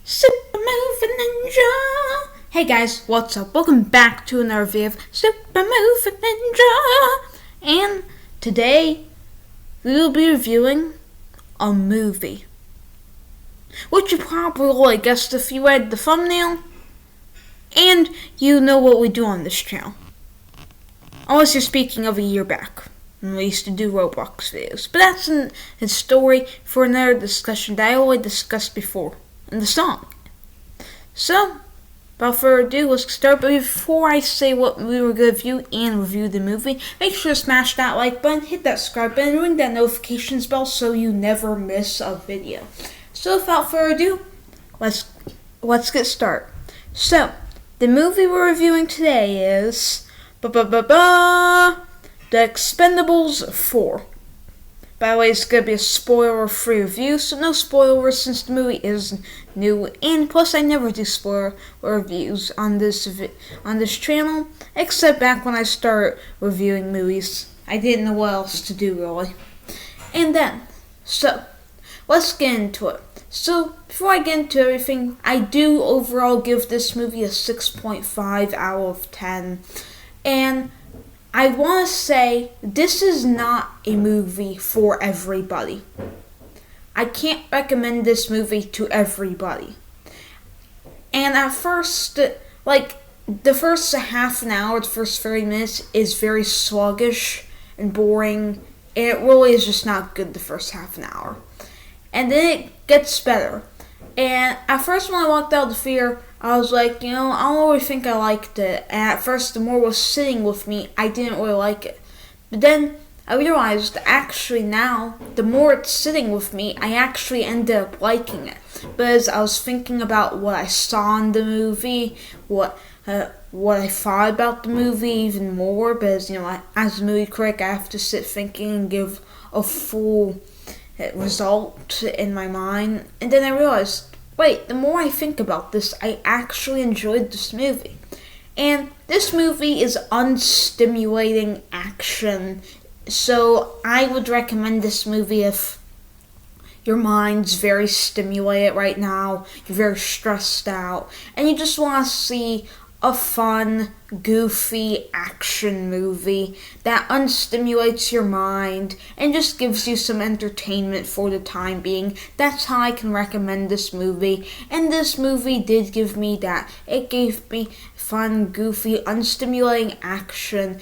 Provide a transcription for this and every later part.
Super Movie Ninja! Hey guys, what's up? Welcome back to another video of Super Movie Ninja! And today, we will be reviewing a movie. Which you probably already guessed if you read the thumbnail. And you know what we do on this channel. Unless you're speaking of a year back, when we used to do Roblox videos. But that's a story for another discussion that I already discussed before in the song. So, without further ado, let's start. But before I say what we were going to review and review the movie, make sure to smash that like button, hit that subscribe button, and ring that notifications bell so you never miss a video. So, without further ado, let's get started. So, the movie we're reviewing today is The Expendables 4. By the way, it's going to be a spoiler-free review, so no spoilers since the movie is new. And plus, I never do spoiler reviews on this channel, except back when I started reviewing movies. I didn't know what else to do, really. And then, so, let's get into it. So, before I get into everything, I do overall give this movie a 6.5 out of 10. And I want to say, this is not a movie for everybody. I can't recommend this movie to everybody. And at first, the first half an hour, the first 30 minutes is very sluggish and boring. And it really is just not good the first half an hour. And then it gets better. And at first when I walked out of the theater, I was like, I don't really think I liked it. And at first, the more it was sitting with me, I didn't really like it. But then I realized actually now, the more it's sitting with me, I actually ended up liking it. Because I was thinking about what I saw in the movie, what I thought about the movie even more. Because, as a movie critic, I have to sit thinking and give a full result in my mind. And then I realized, wait, the more I think about this, I actually enjoyed this movie. And this movie is unstimulating action. So I would recommend this movie if your mind's very stimulated right now, you're very stressed out, and you just want to see a fun, goofy action movie that unstimulates your mind and just gives you some entertainment for the time being. That's how I can recommend this movie. And this movie did give me that. It gave me fun, goofy, unstimulating action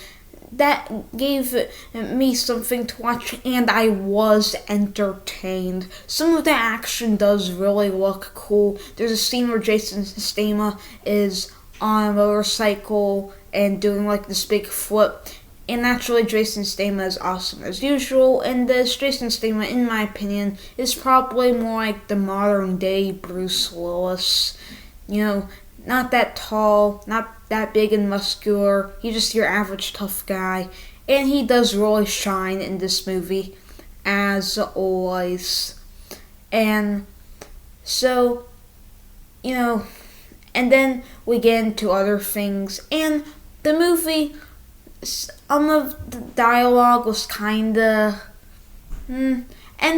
that gave me something to watch, and I was entertained. Some of the action does really look cool. There's a scene where Jason Statham is on a motorcycle and doing this big flip. And naturally, Jason Statham is awesome as usual. And this Jason Statham, in my opinion, is probably more like the modern day Bruce Willis. Not that tall, not that big and muscular. He's just your average tough guy. And he does really shine in this movie, as always. And so, and then we get into other things. And the movie, some of the dialogue was kinda, and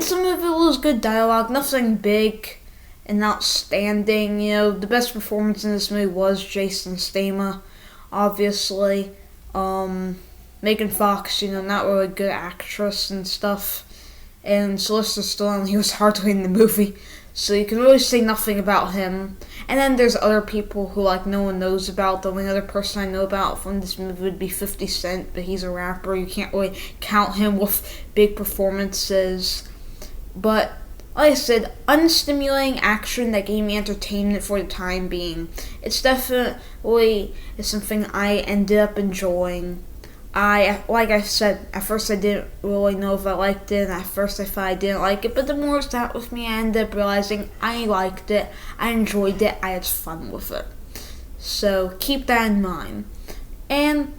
some of it was good dialogue, nothing big and outstanding. The best performance in this movie was Jason Statham, obviously. Megan Fox, not really a good actress and stuff. And Sylvester Stallone, he was hardly in the movie, so you can really say nothing about him. And then there's other people who no one knows about. The only other person I know about from this movie would be 50 Cent, but he's a rapper. You can't really count him with big performances. But like I said, unstimulating action that gave me entertainment for the time being. It's definitely something I ended up enjoying. Like I said, at first I didn't really know if I liked it, and at first I thought I didn't like it, but the more it sat with me, I ended up realizing I liked it, I enjoyed it, I had fun with it. So keep that in mind. And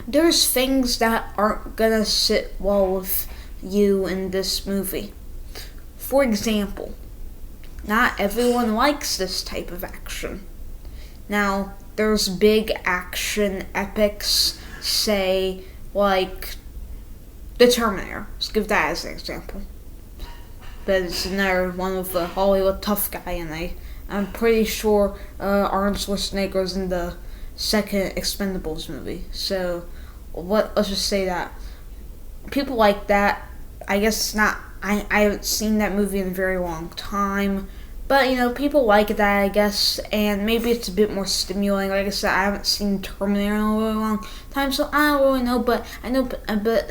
there's things that aren't gonna sit well with you in this movie. For example, not everyone likes this type of action. Now, there's big action epics, say, like The Terminator. Let's give that as an example. but it's another one with a Hollywood tough guy, and I'm pretty sure Arnold Schwarzenegger's in the second Expendables movie. So let's just say that people like that. I guess it's not. I haven't seen that movie in a very long time. But, people like that, I guess, and maybe it's a bit more stimulating. Like I said, I haven't seen Terminator in a really long time, so I don't really know, but I know,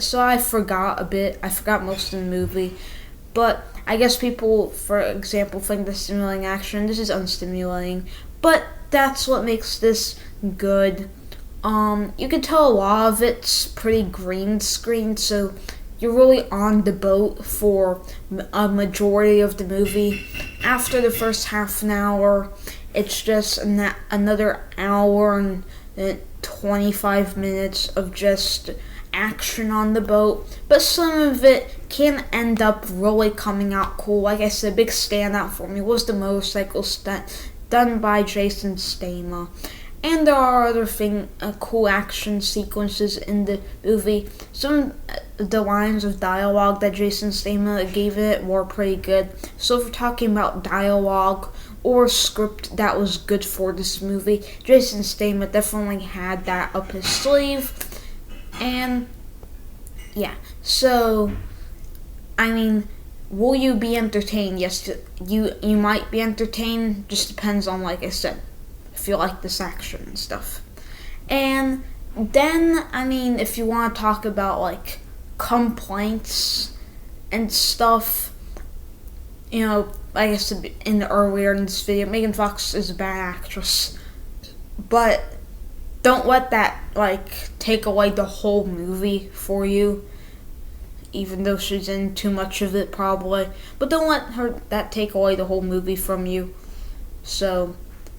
so I forgot a bit. I forgot most of the movie. But I guess people, for example, think the stimulating action, this is unstimulating. But that's what makes this good. You can tell a lot of it's pretty green screen, so you're really on the boat for a majority of the movie. After the first half an hour, it's just another hour and 25 minutes of just action on the boat. But some of it can end up really coming out cool. Like I said, a big standout for me was the motorcycle stunt done by Jason Statham. And there are other cool action sequences in the movie. Some of the lines of dialogue that Jason Statham gave it were pretty good. So if we're talking about dialogue or script that was good for this movie, Jason Statham definitely had that up his sleeve. And yeah, so I mean, will you be entertained? Yes, you might be entertained. Just depends on, like I said, if you like this action and stuff. And then, if you want to talk about, like, complaints and stuff, like I said earlier in this video, Megan Fox is a bad actress. But don't let that, take away the whole movie for you, even though she's in too much of it, probably. But don't let that take away the whole movie from you. So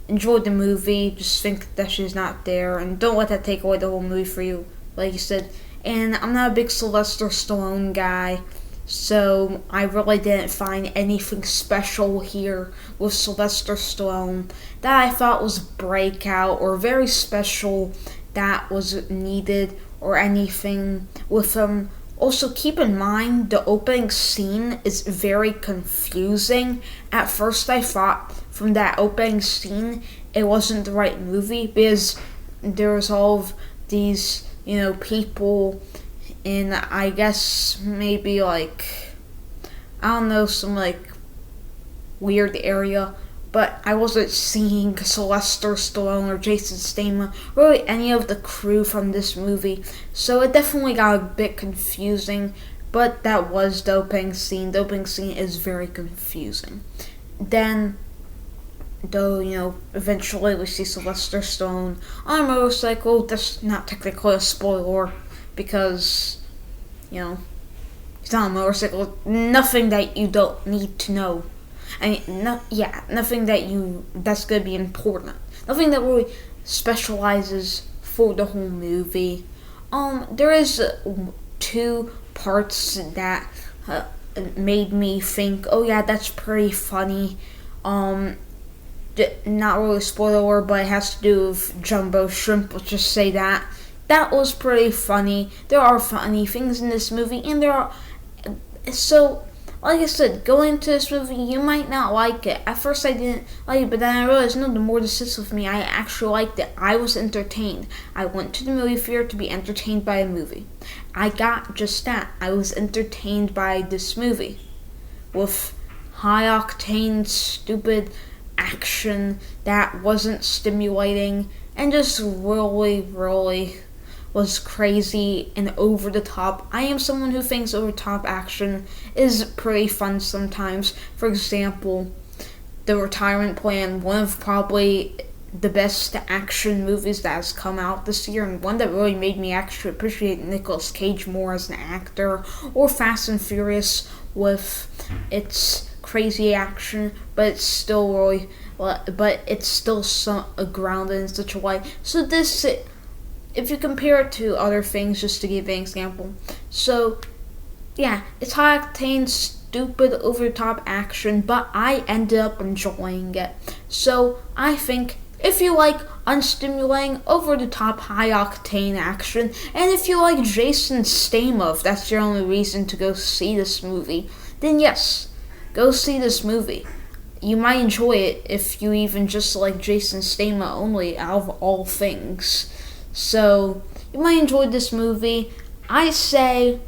enjoy the movie, just think that she's not there, and don't let that take away the whole movie for you, like you said. And I'm not a big Sylvester Stallone guy, so I really didn't find anything special here with Sylvester Stallone that I thought was breakout or very special that was needed or anything with him. Also, keep in mind, the opening scene is very confusing. At first, I thought from that opening scene, it wasn't the right movie because there was all of these, people in, I guess, maybe some weird area. But I wasn't seeing Sylvester Stallone or Jason Statham, really any of the crew from this movie. So it definitely got a bit confusing, but that was the opening scene. The opening scene is very confusing. Then, though, eventually we see Sylvester Stallone on a motorcycle. That's not technically a spoiler, because, he's on a motorcycle. Nothing that you don't need to know. Nothing that's gonna be important. Nothing that really specializes for the whole movie. There is two parts that made me think, oh yeah, that's pretty funny. Not really a spoiler, but it has to do with Jumbo Shrimp. Let's just say that. That was pretty funny. There are funny things in this movie, and like I said, going into this movie, you might not like it. At first I didn't like it, but then I realized, no, the more this sits with me, I actually liked it. I was entertained. I went to the movie theater to be entertained by a movie. I got just that. I was entertained by this movie. With high-octane, stupid action that wasn't stimulating, and just really, really was crazy and over the top. I am someone who thinks over the top action is pretty fun sometimes. For example, The Retirement Plan, one of probably the best action movies that has come out this year, and one that really made me actually appreciate Nicolas Cage more as an actor. Or Fast and Furious with its crazy action, but it's still grounded in such a way. So this, if you compare it to other things, just to give an example, so yeah, it's high octane, stupid, over the top action, but I ended up enjoying it. So I think if you like unstimulating, over the top, high octane action, and if you like Jason Statham, if that's your only reason to go see this movie, then yes, go see this movie. You might enjoy it if you even just like Jason Statham only out of all things. So, you might enjoy this movie. I say,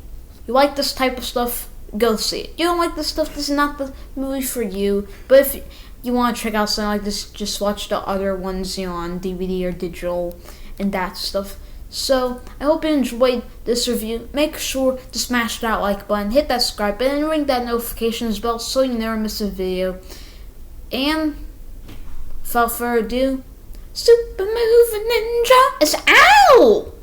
you like this type of stuff, go see it. You don't like this stuff, this is not the movie for you. But if you want to check out something like this, just watch the other ones, on DVD or digital and that stuff. So, I hope you enjoyed this review. Make sure to smash that like button, hit that subscribe button, and ring that notifications bell so you never miss a video. And, without further ado, Super Movie Ninja is out!